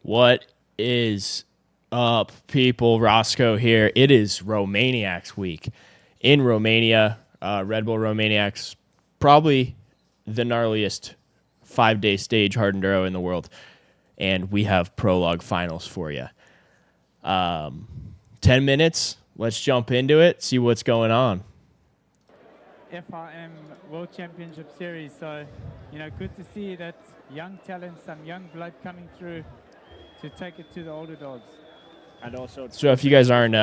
What is up, people? Rosco here. It is Romaniacs week in Romania. Redbull Romaniacs, probably the gnarliest 5-day stage hard enduro in the world. And we have Prolouge finals for you. 10 minutes. Let's jump into it, see what's going on. FRM World Championship Series. So, good to see that young talent, some young blood coming through to take it to the older dogs. And also, So if you guys aren't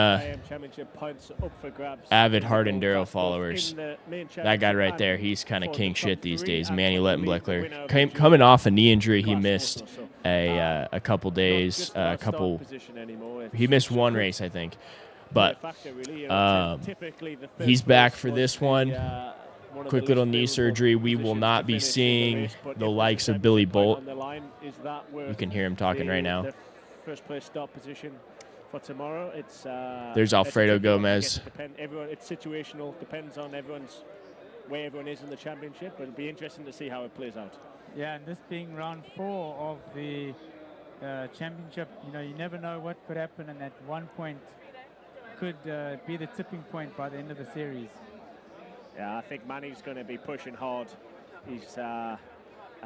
championship points up for grabs, avid hard enduro followers, that guy right there, he's kind of king shit these days. Manny Lettenblickler coming off a knee injury. He missed a couple days, he missed one race, I think. But he's back for this one. Quick little knee surgery. We will not be seeing the likes of Billy Bolt. You can hear him talking right now. First place start position for tomorrow. There's Alfredo Gomez. It's situational. Depends on where everyone is in the championship. But it'll be interesting to see how it plays out. Yeah, and this being round 4 of the championship, you never know what could happen, and at one point could be the tipping point by the end of the series. Yeah, I think Manny's going to be pushing hard. He's, I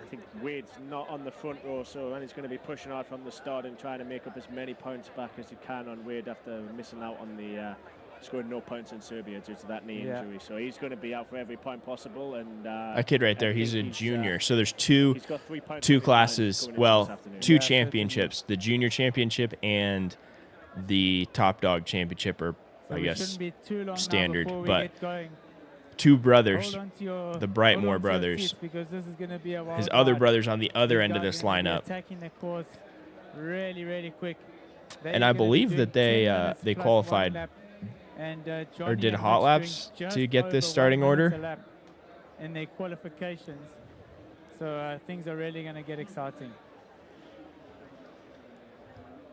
think Wade's not on the front row, so Manny's going to be pushing hard from the start and trying to make up as many points back as he can on Wade after missing out on the scoring no points in Serbia due to that knee injury. So he's going to be out for every point possible. And that kid right there, he's a junior. So there's two classes, well, two championships, the junior championship and the top dog championship, or I guess standard, but two brothers, the Brightmore brothers, his other brothers on the other end of this lineup. Really quick. And I believe that they qualified or did hot laps to get this starting order in their qualifications. So things are really going to get exciting.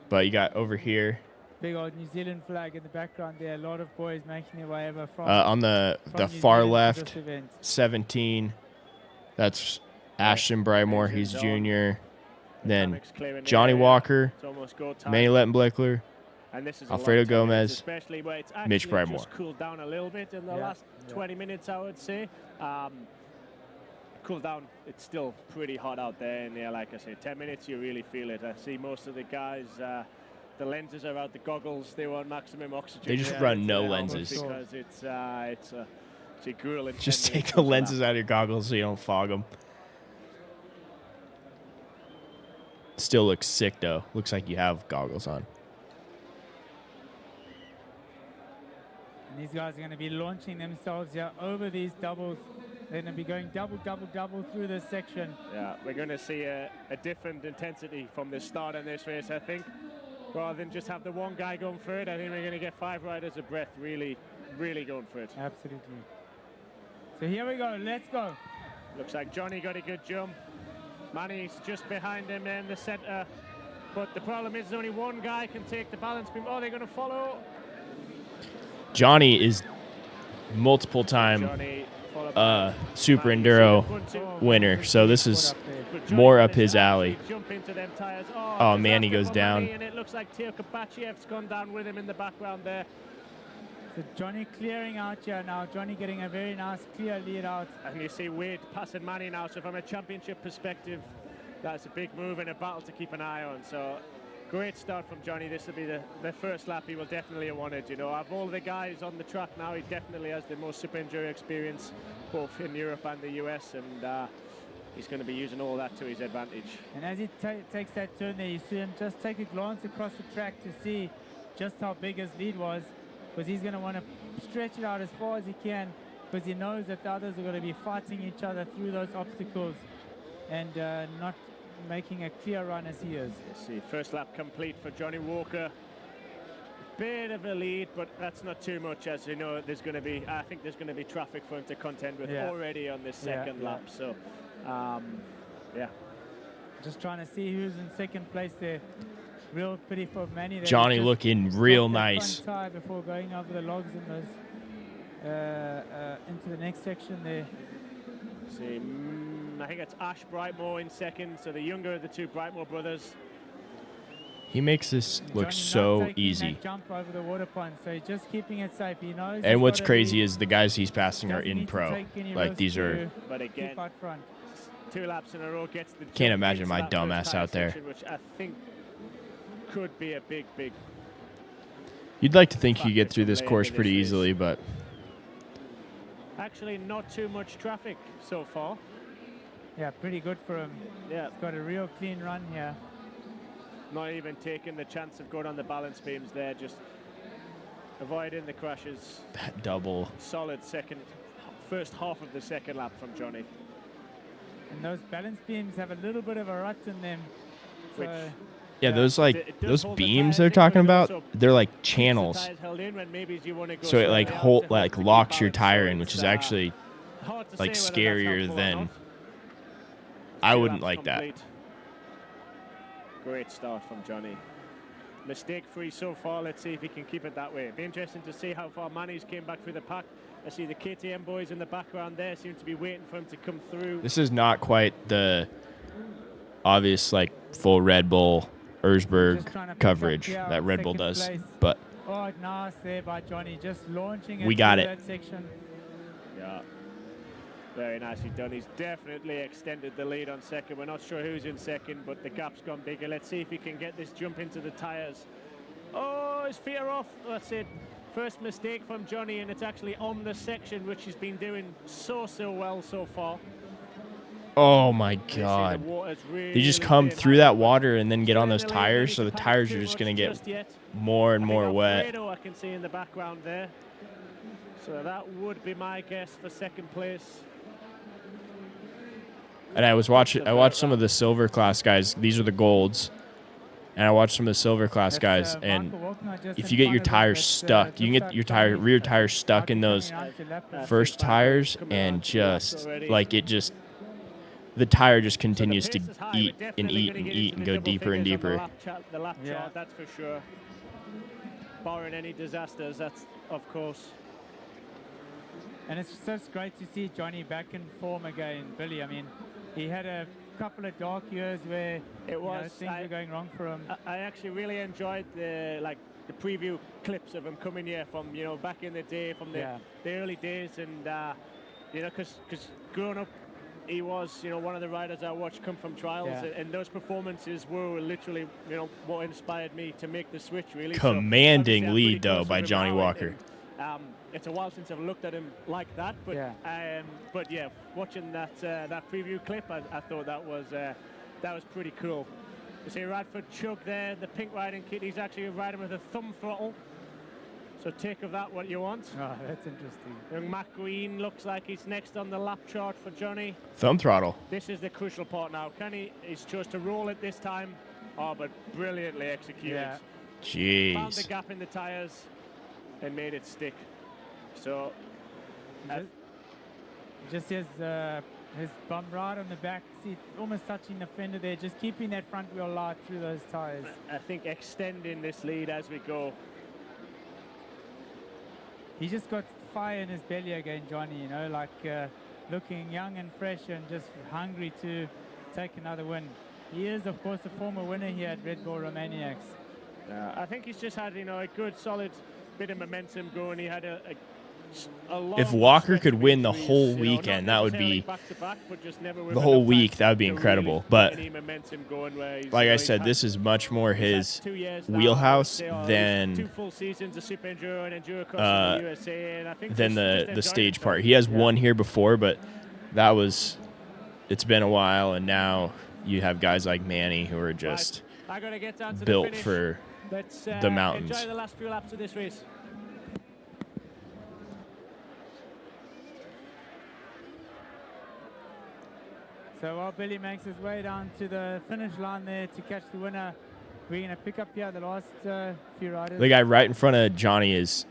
But you got over here, big old New Zealand flag in the background there. A lot of boys making their way over from on the far left, 17. That's Ashton Brymore. He's junior. Then Johnny Walker, Manny Lettenblickler, Alfredo Gomez, Mitch Brymore. Just cooled down a little bit in the last 20 minutes, I would say. Cool down. It's still pretty hot out there, and like I said, 10 minutes you really feel it. I see most of the guys. The lenses are out, the goggles, they want maximum oxygen. They just run no lenses. Because it's a grueling. Just take the lenses out of your goggles so you don't fog them. Still looks sick, though. Looks like you have goggles on. And these guys are going to be launching themselves here over these doubles. They're going to be going double through this section. Yeah, we're going to see a different intensity from the start in this race, I think. Rather than just have the one guy going for it, I think we're going to get 5 riders of breath really going for it. Absolutely. So here we go. Let's go. Looks like Johnny got a good jump. Manny's just behind him there in the center. But the problem is only one guy can take the balance beam. Oh, they're going to follow. Johnny is multiple time Super Enduro winner, so this is more up his alley. Oh man, he goes down. And it looks like Teo Kapachiev's gone down with him in the background there. So Johnny clearing out here now. Johnny getting a very nice clear lead out. And you see Wade passing Manny now. So from a championship perspective, that's a big move and a battle to keep an eye on. So great start from Johnny. This will be the first lap he will definitely have wanted. Of all the guys on the track now, he definitely has the most Super Enduro experience, both in Europe and the US. And he's going to be using all that to his advantage. And as he takes that turn there, you see him just take a glance across the track to see just how big his lead was, because he's going to want to stretch it out as far as he can, because he knows that the others are going to be fighting each other through those obstacles and not making a clear run as he is. Let's see, first lap complete for Johnny Walker. Bit of a lead, but that's not too much, as you know. I think there's going to be traffic for him to contend with already on this second lap. So, just trying to see who's in second place there. Real pity for Manny. Johnny looking real nice. Before going over the logs in those into the next section there. See, I think it's Ash Brightmore in second, so the younger of the two Brightmore brothers. He makes this look Johnny so not taking easy. that jump over the water pond, so he's just keeping it safe. He knows. And he's what's got a crazy lead. is the guys he's passing are Doesn't in need to pro. take any Like risks these are. to But again, keep out front. 2 laps in a row gets the Can't jump imagine into my that dumb first ass tire out there. section, which I think could be a big You'd like to think you get factor through from this late course in pretty this race. easily, but Actually, not too much traffic so far. Yeah, pretty good for him. Yeah, He's got a real clean run here. not even taking the chance of going on the balance beams there, just avoiding the crashes. that double. Solid first half of the second lap from Johnny. And those balance beams have a little bit of a rut in them. Which- So Yeah, those It does those hold the beams tires they're in, talking but it about, also they're like keeps the channels. tires held in when maybe you want to go So it slightly like out hold to help like to keep locks your balance. tire So in, which it's, is actually hard to like say whether that's scarier helpful or than not. I 2 wouldn't laps like that. complete. Great start from Johnny. Mistake-free so far. Let's see if he can keep it that way. Be interesting to see how far Manny's came back through the pack. I see the KTM boys in the background there seem to be waiting for him to come through. This is not quite the obvious like full Red Bull Just trying to Erzberg pick coverage up here that on Red Bull second does, place. but Oh, nice there by Johnny, just launching it We got through it. that section. Yeah, very nicely done. He's definitely extended the lead on second. We're not sure who's in second, but the gap's gone bigger. Let's see if he can get this jump into the tires. Oh, his feet are off. That's it. First mistake from Johnny, and it's actually on the section, which he's been doing so well so far. oh my You see the god. water's They just really come thin. through that water and then get on Still in those the lead, don't tires, need so to the panic tires too are just much going to get just yet. more and I more think wet. Alfredo I can see in the background there. So that would be my guess for second place. And I watched some of the silver class guys. These are the golds. And I watched some of the silver class guys, That's, and Michael Walkner just if in you get front your of him, tires but, stuck, you can looks get like your Johnny, rear I tires think, stuck might in be those coming out to lap I us. first think Michael's tires, coming and around to the laps just already. like it just the tire just continues to pace is high. We're eat and definitely eat gonna and get eat into and the go double deeper and figures on deeper. the lap Yeah. chart, that's for sure. Barring any disasters, that's of course. And it's just great to see Johnny back in form again, Billy. I mean, he had a couple of dark years where things were going wrong for him. I actually really enjoyed the preview clips of him coming here from back in the day, from the early days, and because growing up, he was one of the riders I watched come from trials, and those performances were literally what inspired me to make the switch. Really, Commanding so, obviously, I'm lead, pretty though, close by with him Johnny now, Walker. and, it's a while since I've looked at him like that, but yeah, watching that preview clip, I thought that was pretty cool. You see Radford Chug there, the pink riding kit. He's actually riding with a thumb throttle. So take of that what you want. Oh, that's interesting. Young Matt Green looks like he's next on the lap chart for Johnny. Thumb throttle. This is the crucial part now. He's chose to roll it this time. Oh, but brilliantly executed. Yeah. Found the Jeez. gap in the tires and made it stick. So Just his bum right on the back seat, almost touching the fender there, just keeping that front wheel light through those tires. I think extending this lead as we go. He just got fire in his belly again, Johnny, looking young and fresh and just hungry to take another win. He is, of course, a former winner here at Redbull Romaniacs. I think he's just had, a good, solid bit of momentum going. He had a long If Walker stretch could of win the injuries, whole not weekend, that would necessarily be back-to-back, but just never with the whole enough time week. That would be to really incredible. get But any momentum going where he's, like I he's said, had- this is much more he's had his 2 years now, wheelhouse I would say, or than 2 full seasons of Super Enduro and Enduro Cross in the USA, and I think than just the enjoying stage himself. part. He has one here before, but it's been a while, and now you have guys like Manny who are just I gotta get down to the built finish. for Let's the mountains. enjoy the last few laps of this race. So while Billy makes his way down to the finish line there to catch the winner, we're going to pick up here the last few riders. the guy right in front of Johnny is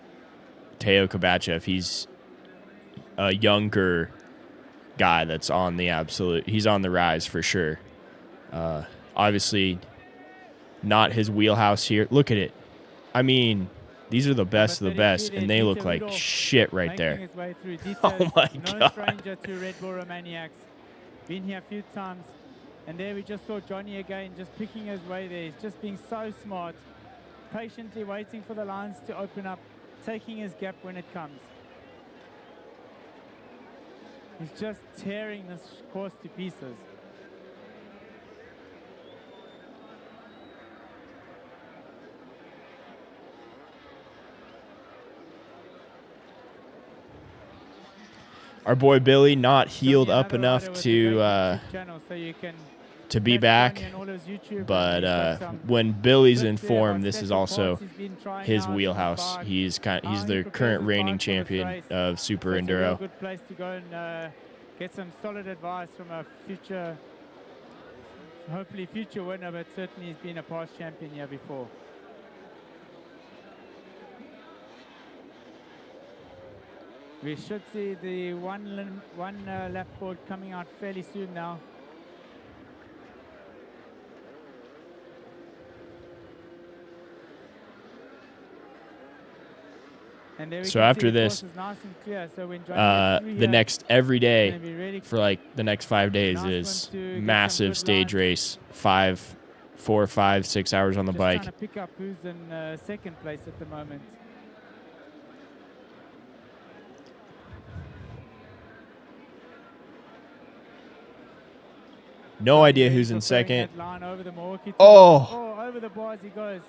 Teo Kabachev. He's a younger guy that's on he's on the rise for sure. Obviously not his wheelhouse here. Look at it. I mean, these are the best of the best, and they look like shit right there. His way through. Oh my no God. stranger to Red Bull Romaniacs. Been here a few times. And there we just saw Johnny again, just picking his way there. He's just being so smart, patiently waiting for the lines to open up, taking his gap when it comes. He's just tearing this course to pieces. Our boy Billy not healed Johnny, up another enough rider with a great to YouTube channel, so you can be catch back, Johnny on all his YouTube, but and he's got some when Billy's in tips there about form, this is special also parts he's been trying his out on wheelhouse. bike, He's how he's he the prepares current his reigning bike for this champion race. of Super So it's a real Enduro. good place to go and get some solid advice from a future, hopefully future winner, but certainly he's been a past champion here before. We should see the one lap board coming out fairly soon now. And there we So can after see the this, course is nice and clear. So when Johnny gets through the here, next every it's day gonna be really for like the next 5 days nice one is to get massive some good stage lines. race. 4, 5, 6 hours on the just bike. trying to pick up who's in second place at the moment. No idea Johnny who's in preferring second. that line over the Milwaukee Oh. oh, over the bars he goes.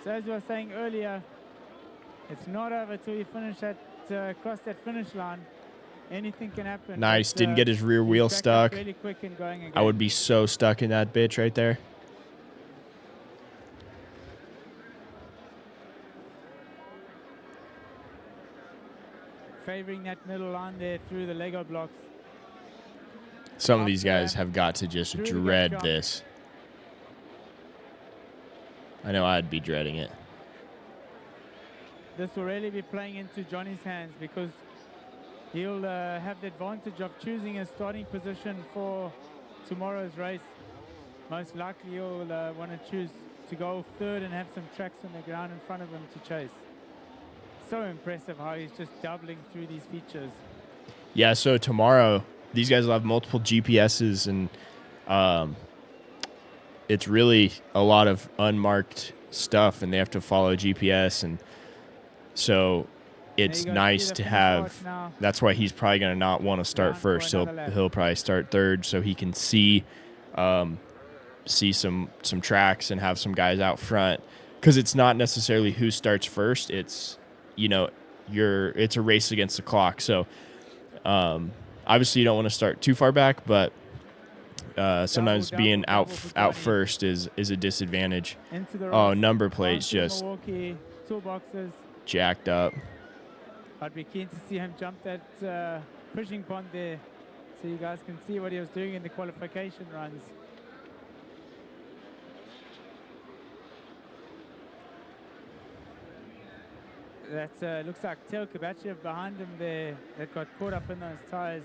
So as we were saying earlier, it's not over till you finish that cross that finish line. Anything can happen. Nice. but, Didn't get his rear he's wheel back up stuck. really quick and going again. I would be so stuck in that bitch right there. favoring that middle line there through the Lego blocks. Some of Up these there, guys have got to just through the gap dread jump. this. I know I'd be dreading it. This will really be playing into Johnny's hands because he'll have the advantage of choosing a starting position for tomorrow's race. Most likely he'll want to choose to go third and have some tracks on the ground in front of him to chase. So impressive how he's just doubling through these features. Yeah, so tomorrow, these guys will have multiple GPSs, and it's really a lot of unmarked stuff, and they have to follow GPS, and so it's you go, nice see the to finish have. mark now. That's why he's probably going to not want to start Round for first. another lap. He'll probably start third, so he can see some tracks and have some guys out front, because it's not necessarily who starts first. It's it's a race against the clock. So obviously you don't want to start too far back, but sometimes being double for out Johnny. first is a disadvantage. Into the Oh, rocks, number plates onto the just Milwaukee toolboxes. jacked up. I'd be keen to see him jump that pushing pond there so you guys can see what he was doing in the qualification runs. That looks like Teo Kabachev behind him there that got caught up in those tires.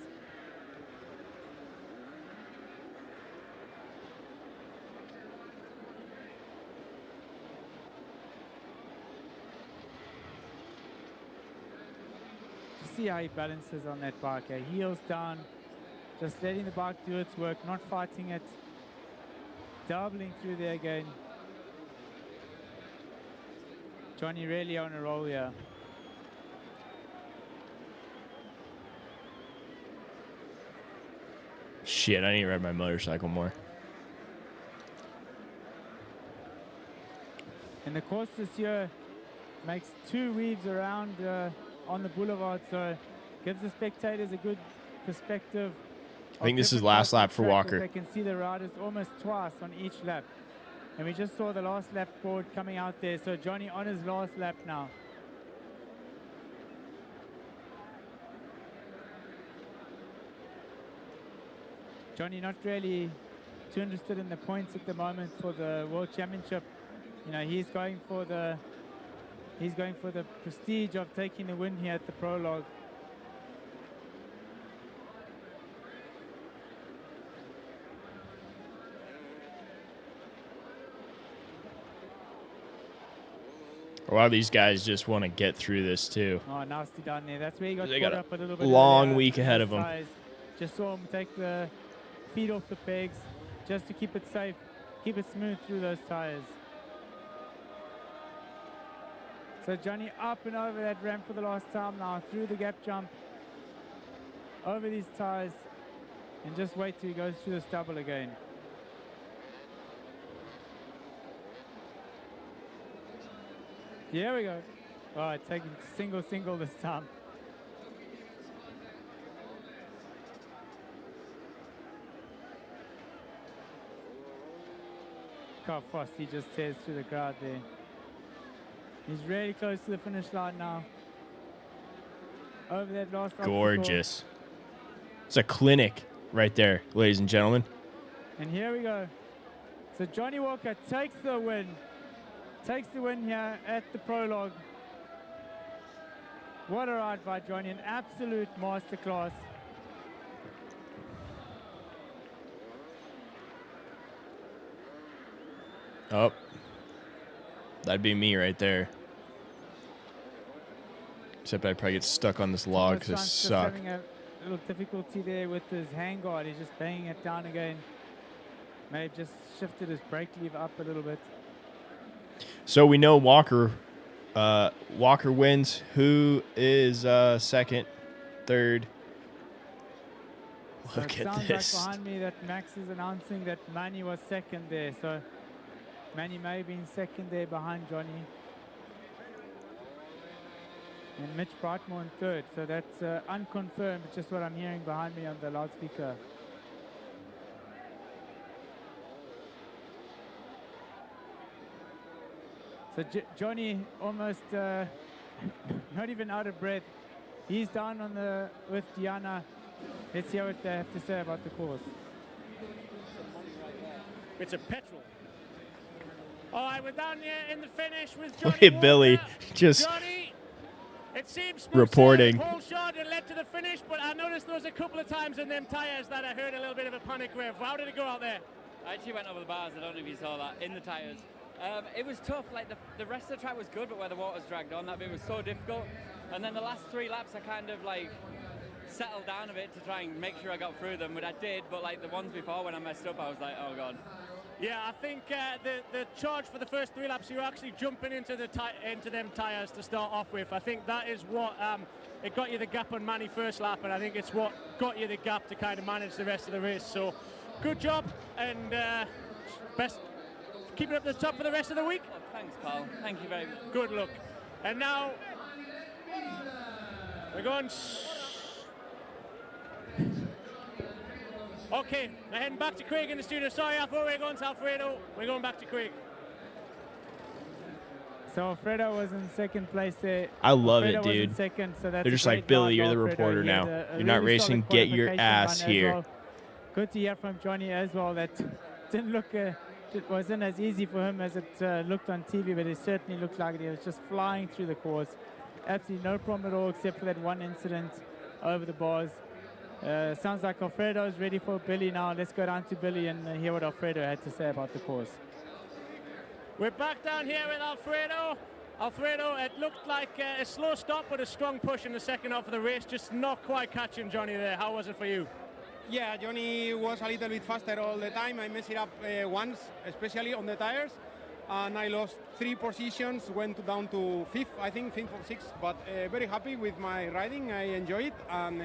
See how he balances on that bike. Heels down, just letting the bike do its work, not fighting it, doubling through there again. Johnny really on a roll here. Shit, I need to ride my motorcycle more. And the course this year makes 2 weaves around on the boulevard, so gives the spectators a good perspective. I think of this is different last parts of lap the for track, Walker. as they can see the riders almost twice on each lap. And we just saw the last lap board coming out there, so Johnny on his last lap now. Johnny not really too interested in the points at the moment for the World Championship. He's going for the prestige of taking the win here at the Prolouge. A lot of these guys just want to get through this too. Oh, nasty down there. That's where he got They caught got a up a little bit. long earlier week on ahead those of him. tires. Just saw him take the feet off the pegs. just to keep it safe, keep it smooth through those tires. So Johnny up and over that ramp for the last time now, through the gap jump, over these tires, and just wait till he goes through the stubble again. Here we go. All right, taking single this time. How fast he just tears through the crowd there. He's really close to the finish line now. Over that last obstacle. Gorgeous. It's a clinic right there, ladies and gentlemen. And here we go. So Johnny Walker takes the win. Takes the win here at the Prolouge. What a ride by Johnny, an absolute masterclass. Oh, that'd be me right there. Except I'd probably get stuck on this log because I suck. Having a little difficulty there with his handguard. He's just banging it down again. May have just shifted his brake lever up a little bit. So we know Walker wins. Who is second, third? Look so it at sounds this. like behind me that Max is announcing that Manny was second there. So Manny may have been second there behind Johnny. And Mitch Brightmore in third. So that's unconfirmed, just what I'm hearing behind me on the loudspeaker. So Johnny almost not even out of breath. He's down on with Diana. Let's hear what they have to say about the course. It's a petrol. All right, we're down here in the finish with Johnny Look at Walker. Billy just Johnny, it seems reporting. Whole shot and led to the finish, but I noticed there was a couple of times in them tires that I heard a little bit of a panic rev. How did it go out there? I actually went over the bars. I don't know if you saw that in the tires. It was tough. Like the rest of the track was good, but where the water's dragged on, that bit was so difficult. And then the last 3 laps, I kind of like settled down a bit to try and make sure I got through them, but I did. But like the ones before, when I messed up, I was like, oh god. Yeah, I think the charge for the first 3 laps, you were actually jumping into them tires to start off with. I think that is what it got you the gap on Manny first lap, and I think it's what got you the gap to kind of manage the rest of the race. So, good job, and best. Keep it up the top for the rest of the week. Oh, thanks, pal. Thank you very much. Good luck. And now we're going. Okay, we're heading back to Craig in the studio. Sorry, I thought we were going to Alfredo. We're going back to Craig. So Alfredo was in second place there. I love Alfredo it, was dude. in second, so that's They're just a like, great Billy, ride you're by the Alfredo. reporter He now. had a You're not really racing. solid Get your qualification ass run as here. well. Good to hear from Johnny as well. That didn't look, it wasn't as easy for him as it looked on TV, but it certainly looked like it. He was just flying through the course. Absolutely no problem at all, except for that one incident over the bars. Sounds like Alfredo is ready for Billy now. Let's go down to Billy and hear what Alfredo had to say about the course. We're back down here with Alfredo. Alfredo, it looked like a slow stop but a strong push in the second half of the race, just not quite catching Johnny there. How was it for you? Yeah, Johnny was a little bit faster all the time. I messed it up once, especially on the tires, and I lost 3 positions, went down to 5th, I think, 5th or 6th, but very happy with my riding. I enjoy it, and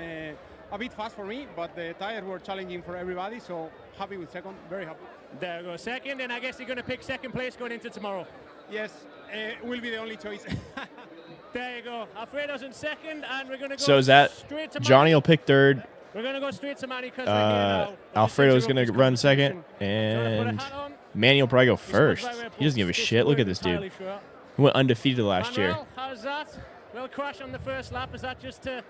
a bit fast for me, but the tires were challenging for everybody, so happy with second, very happy. There we go, second, and I guess you're going to pick second place going into tomorrow. Yes, will be the only choice. There you go. Alfredo's in second, and we're going to go So is that straight to Johnny will pick third. We're going to go straight to Manny because we're here now. Alfredo's going to run second, and Manny will probably go first. He doesn't give a shit. Look at this dude. He went undefeated last year. How's that? Little crash on the first lap. Is that just to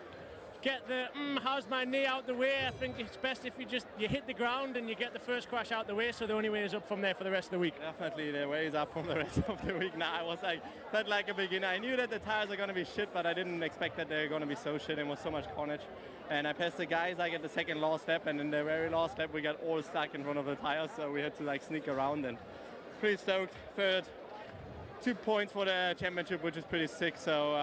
get the how's my knee out the way? I think it's best if you hit the ground and you get the first crash out the way, so the only way is up from there for the rest of the week. Definitely the way is up from the rest of the week. Now I felt like a beginner. I knew that the tires are going to be shit, but I didn't expect that they're going to be so shit and was so much carnage. And I passed the guys like at the second last lap, and in the very last lap we got all stuck in front of the tires, so we had to like sneak around, and pretty stoked. Third, 2 points for the championship, which is pretty sick. So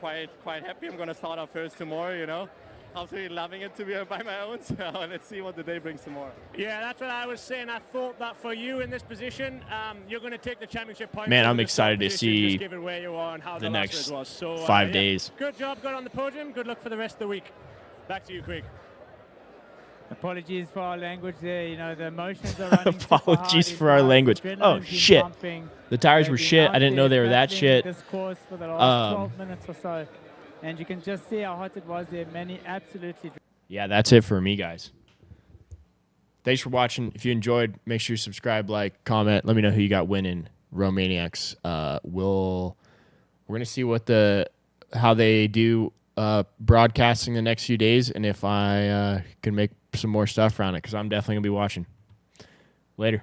quite happy. I'm going to start out first tomorrow, you know. absolutely loving it to be by my own. So let's see what the day brings tomorrow. Yeah, that's what I was saying. I thought that for you in this position, you're going to take the championship points. Man, over I'm the excited top to position, see just given where you are and how the last next race was. So, 5 days. Good job, got on the podium. Good luck for the rest of the week. Back to you, Craig. Apologies for our language there. You know, the emotions are running super Apologies hard for our inside. language. Adrenaline's Oh, been shit. pumping. The tires They've were been shit. out I didn't know they there were that battling shit. This course for the last 12 Um, minutes or so. And you can just see how hot it was there. Many absolutely. Yeah, that's it for me, guys. Thanks for watching. If you enjoyed, make sure you subscribe, like, comment. Let me know who you got winning Romaniacs. We're gonna see how they do broadcasting the next few days, and if I can make some more stuff around it, because I'm definitely gonna be watching. Later.